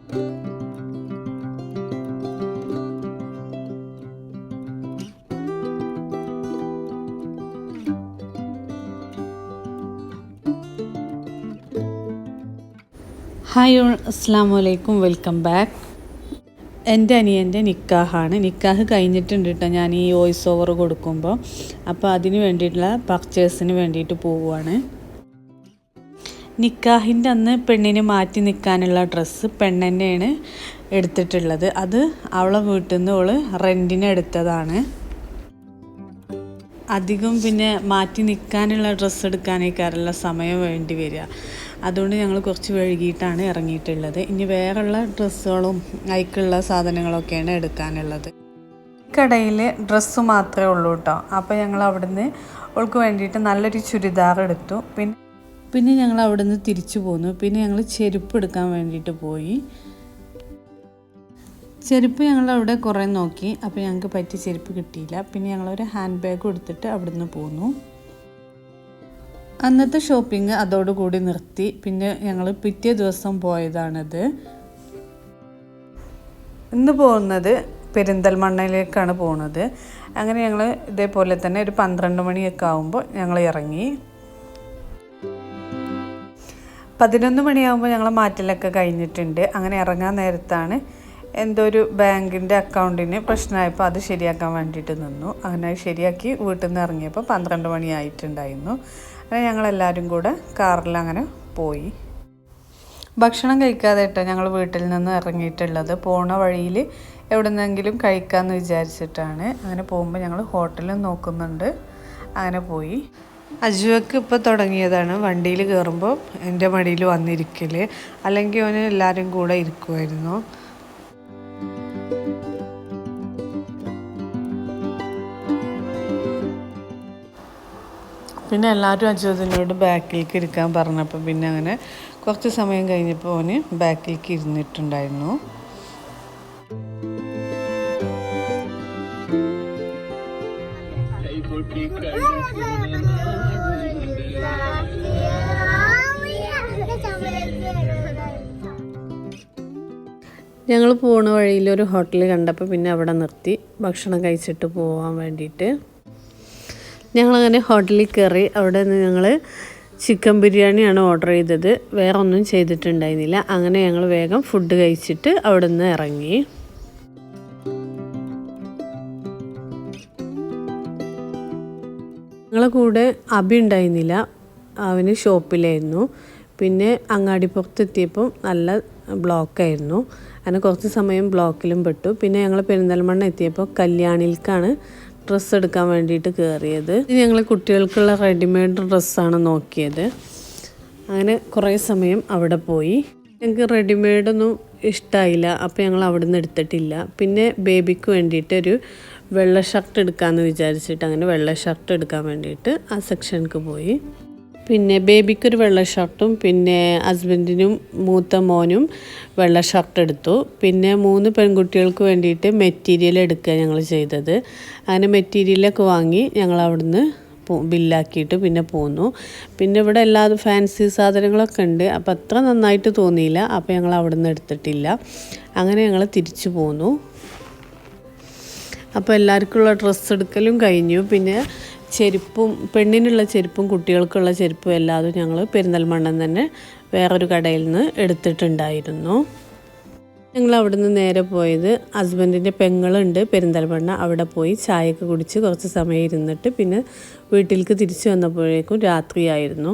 Hi all, അസ്സാം വലൈക്കും, welcome back. എൻ്റെ അനിയൻ്റെ നിക്കാഹാണ്. നിക്കാഹ് കഴിഞ്ഞിട്ടുണ്ട് കേട്ടോ ഞാൻ ഈ വോയിസ് ഓവർ കൊടുക്കുമ്പോൾ. അപ്പോൾ അതിന് വേണ്ടിയിട്ടുള്ള പർച്ചേസിന് വേണ്ടിയിട്ട് പോവുകയാണ്. നിക്കാഹിൻ്റെ അന്ന് പെണ്ണിന് മാറ്റി നിൽക്കാനുള്ള ഡ്രസ്സ് പെണ്ണെന്നെയാണ് എടുത്തിട്ടുള്ളത്. അത് അവളെ വീട്ടിൽ നിന്ന് അവൾ റെൻറ്റിന് എടുത്തതാണ്. അധികം പിന്നെ മാറ്റി നിൽക്കാനുള്ള ഡ്രസ്സ് എടുക്കാനേക്കാരല്ല സമയം വേണ്ടി വരിക. അതുകൊണ്ട് ഞങ്ങൾ കുറച്ച് വൈകിട്ടാണ് ഇറങ്ങിയിട്ടുള്ളത്. ഇനി വേറെയുള്ള ഡ്രസ്സുകളും അതിലേക്കുള്ള സാധനങ്ങളൊക്കെയാണ് എടുക്കാനുള്ളത്. കടയിൽ ഡ്രസ്സ് മാത്രമേ ഉള്ളൂ കേട്ടോ. അപ്പോൾ ഞങ്ങൾ അവിടുന്ന് അവൾക്ക് വേണ്ടിയിട്ട് നല്ലൊരു ചുരിദാർ എടുത്തു. പിന്നെ ഞങ്ങൾ അവിടുന്ന് തിരിച്ചു പോന്നു. പിന്നെ ഞങ്ങൾ ചെരുപ്പ് എടുക്കാൻ വേണ്ടിയിട്ട് പോയി. ചെരുപ്പ് ഞങ്ങൾ അവിടെ കുറേ നോക്കി. അപ്പോൾ ഞങ്ങൾക്ക് പറ്റിയ ചെരുപ്പ് കിട്ടിയില്ല. പിന്നെ ഞങ്ങളൊരു ഹാൻഡ് ബാഗ് എടുത്തിട്ട് അവിടുന്ന് പോന്നു. അന്നത്തെ ഷോപ്പിംഗ് അതോടുകൂടി നിർത്തി. പിന്നെ ഞങ്ങൾ പിറ്റേ ദിവസം പോയതാണിത്. ഇന്ന് പോകുന്നത് പെരിന്തൽമണ്ണയിലേക്കാണ് പോകുന്നത്. അങ്ങനെ ഞങ്ങൾ ഇതേപോലെ തന്നെ ഒരു 12 മണിയൊക്കെ ആകുമ്പോൾ ഞങ്ങൾ ഇറങ്ങി. 11 മണിയാകുമ്പോൾ ഞങ്ങൾ മാറ്റലൊക്കെ കഴിഞ്ഞിട്ടുണ്ട്. അങ്ങനെ ഇറങ്ങാൻ നേരത്താണ് എന്തോ ഒരു ബാങ്കിൻ്റെ അക്കൗണ്ടിന് പ്രശ്നമായപ്പോൾ അത് ശരിയാക്കാൻ വേണ്ടിയിട്ട് നിന്നു. അങ്ങനെ ശരിയാക്കി വീട്ടിൽ നിന്ന് ഇറങ്ങിയപ്പോൾ 12 മണിയായിട്ടുണ്ടായിരുന്നു. അങ്ങനെ ഞങ്ങളെല്ലാവരും കൂടെ കാറിൽ അങ്ങനെ പോയി. ഭക്ഷണം കഴിക്കാതെ കേട്ടോ ഞങ്ങൾ വീട്ടിൽ നിന്ന് ഇറങ്ങിയിട്ടുള്ളത്. പോണ വഴിയിൽ എവിടെന്നെങ്കിലും കഴിക്കാമെന്ന് വിചാരിച്ചിട്ടാണ്. അങ്ങനെ പോകുമ്പോൾ ഞങ്ങൾ ഹോട്ടലും നോക്കുന്നുണ്ട്. അങ്ങനെ പോയി. അജുവക്ക് ഇപ്പോൾ തുടങ്ങിയതാണ് വണ്ടിയിൽ കയറുമ്പോൾ എൻ്റെ മടിയിൽ വന്നിരിക്കൽ. അല്ലെങ്കിൽ അവന് എല്ലാവരും കൂടെ ഇരിക്കുമായിരുന്നു. പിന്നെ എല്ലാവരും അജുവിനോട് ബാക്കിലേക്ക് ഇരിക്കാൻ പറഞ്ഞപ്പോൾ പിന്നെ അങ്ങനെ കുറച്ച് സമയം കഴിഞ്ഞപ്പോൾ അവന് ബാക്കിലേക്ക് ഇരുന്നിട്ടുണ്ടായിരുന്നു. ഞങ്ങൾ പോണ വഴിയിൽ ഒരു ഹോട്ടൽ കണ്ടപ്പോൾ പിന്നെ അവിടെ നിർത്തി ഭക്ഷണം കഴിച്ചിട്ട് പോകാൻ വേണ്ടിയിട്ട്. ഞങ്ങളങ്ങനെ ഹോട്ടലിൽ കയറി. അവിടെ നിന്ന് ഞങ്ങൾ ചിക്കൻ ബിരിയാണിയാണ് ഓർഡർ ചെയ്തത്. വേറെ ഒന്നും ചെയ്തിട്ടുണ്ടായിരുന്നില്ല. അങ്ങനെ ഞങ്ങൾ വേഗം ഫുഡ് കഴിച്ചിട്ട് അവിടെ നിന്ന് ഇറങ്ങി. ഞങ്ങളെ കൂടെ അബി ഉണ്ടായിരുന്നില്ല, അവന് ഷോപ്പിലായിരുന്നു. പിന്നെ അങ്ങാടിപ്പുറത്തെത്തിയപ്പോൾ നല്ല ബ്ലോക്കായിരുന്നു. അങ്ങനെ കുറച്ച് സമയം ബ്ലോക്കിലും പെട്ടു. പിന്നെ ഞങ്ങൾ പെരിന്തൽമണ്ണ എത്തിയപ്പോൾ കല്യാണിൽക്കാണ് ഡ്രസ്സ് എടുക്കാൻ വേണ്ടിയിട്ട് കയറിയത്. ഞങ്ങൾ കുട്ടികൾക്കുള്ള റെഡിമെയ്ഡ് ഡ്രസ്സാണ് നോക്കിയത്. അങ്ങനെ കുറേ സമയം അവിടെ പോയി. ഞങ്ങൾക്ക് റെഡിമെയ്ഡൊന്നും ഇഷ്ടമായില്ല. അപ്പോൾ ഞങ്ങൾ അവിടെ നിന്ന് എടുത്തിട്ടില്ല. പിന്നെ ബേബിക്ക് വേണ്ടിയിട്ട് ഒരു വെള്ള ഷർട്ട് എടുക്കാമെന്ന് വിചാരിച്ചിട്ട് അങ്ങനെ വെള്ള ഷർട്ട് എടുക്കാൻ വേണ്ടിയിട്ട് ആ സെക്ഷനിലേക്ക് പോയി. പിന്നെ ബേബിക്കൊരു വെള്ള ഷർട്ടും പിന്നെ ഹസ്ബൻഡിനും മൂത്ത മോനും വെള്ള ഷർട്ട് എടുത്തു. പിന്നെ 3 പെൺകുട്ടികൾക്ക് വേണ്ടിയിട്ട് മെറ്റീരിയൽ എടുക്കുക ഞങ്ങൾ ചെയ്തത്. അങ്ങനെ മെറ്റീരിയലൊക്കെ വാങ്ങി ഞങ്ങൾ അവിടുന്ന് ബില്ലാക്കിയിട്ട് പിന്നെ പോന്നു. പിന്നെ ഇവിടെ എല്ലാ ഫാൻസി സാധനങ്ങളൊക്കെ ഉണ്ട്. അപ്പോൾ അത്ര നന്നായിട്ട് തോന്നിയില്ല. അപ്പോൾ ഞങ്ങൾ അവിടുന്ന് എടുത്തിട്ടില്ല. അങ്ങനെ ഞങ്ങൾ തിരിച്ചു പോന്നു. അപ്പോൾ എല്ലാവർക്കുള്ള ഡ്രസ്സ് എടുക്കലും കഴിഞ്ഞു. പിന്നെ ചെരുപ്പും പെണ്ണിനുള്ള ചെരുപ്പും കുട്ടികൾക്കുള്ള ചെരുപ്പും എല്ലാതും ഞങ്ങൾ പെരിന്തൽമണ്ണ തന്നെ വേറൊരു കടയിൽ നിന്ന് എടുത്തിട്ടുണ്ടായിരുന്നു. ഞങ്ങൾ അവിടെ നിന്ന് നേരെ പോയത് ഹസ്ബൻഡിൻ്റെ പെങ്ങളുണ്ട് പെരിന്തൽമണ്ണ. അവിടെ പോയി ചായയൊക്കെ കുടിച്ച് കുറച്ച് സമയം ഇരുന്നിട്ട് പിന്നെ വീട്ടിലേക്ക് തിരിച്ചു വന്നപ്പോഴേക്കും രാത്രിയായിരുന്നു.